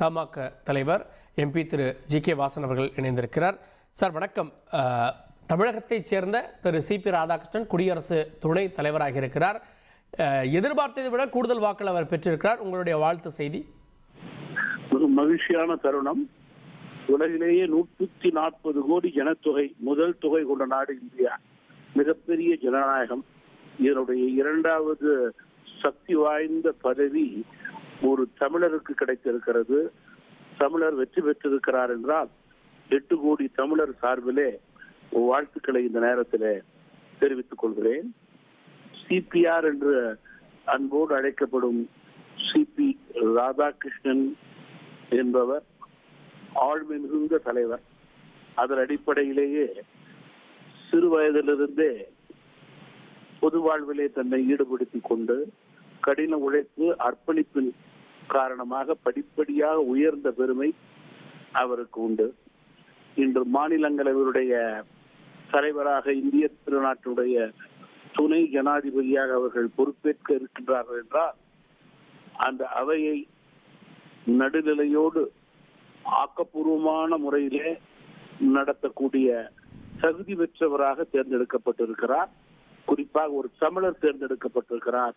தமாக தலைவர் MP திரு G K. Vasan அவர்கள் இணைந்திருக்கிறார். சார் வணக்கம். தமிழகத்தைச் சேர்ந்த திரு CP ராதாகிருஷ்ணன் குடியரசு துணைத் தலைவராக இருக்கிறார். எதிர்பார்த்ததை விட கூடுதல் வாக்கள் அவர் பெற்றிருக்கிறார். உங்களுடைய வாழ்த்து செய்தி? ஒரு மகிழ்ச்சியான தருணம். உலகிலேயே 140 கோடி ஜனத்தொகை, முதல் தொகை கொண்ட நாடு இந்தியா. மிகப்பெரிய ஜனநாயகம். இதனுடைய இரண்டாவது சக்தி வாய்ந்த பதவி ஒரு தமிழருக்கு கிடைத்திருக்கிறது. தமிழர் வெற்றி பெற்றிருக்கிறார் என்றால் 8 கோடி தமிழர் சார்பிலே வாழ்த்துக்களை இந்த நேரத்தில் தெரிவித்துக் கொள்கிறேன். CPR என்று அன்போடு அழைக்கப்படும் CP ராதாகிருஷ்ணன் என்பவர் ஆழ்மை மிகுந்த தலைவர். அதன் அடிப்படையிலேயே சிறு வயதிலிருந்தே பொது வாழ்விலே தன்னை ஈடுபடுத்திக் கொண்டு கடின உழைப்பு, அர்ப்பணிப்பின் காரணமாக படிப்படியாக உயர்ந்த பெருமை அவருக்கு உண்டு. இன்று மாநிலங்களவையுடைய தலைவராக, இந்திய திருநாட்டுடைய துணை ஜனாதிபதியாக அவர்கள் பொறுப்பேற்க இருக்கின்றார்கள் என்றால் அந்த அவையை நடுநிலையோடு ஆக்கப்பூர்வமான முறையிலே நடத்தக்கூடிய தகுதி பெற்றவராக தேர்ந்தெடுக்கப்பட்டிருக்கிறார். குறிப்பாக ஒரு தமிழர் தேர்ந்தெடுக்கப்பட்டிருக்கிறார்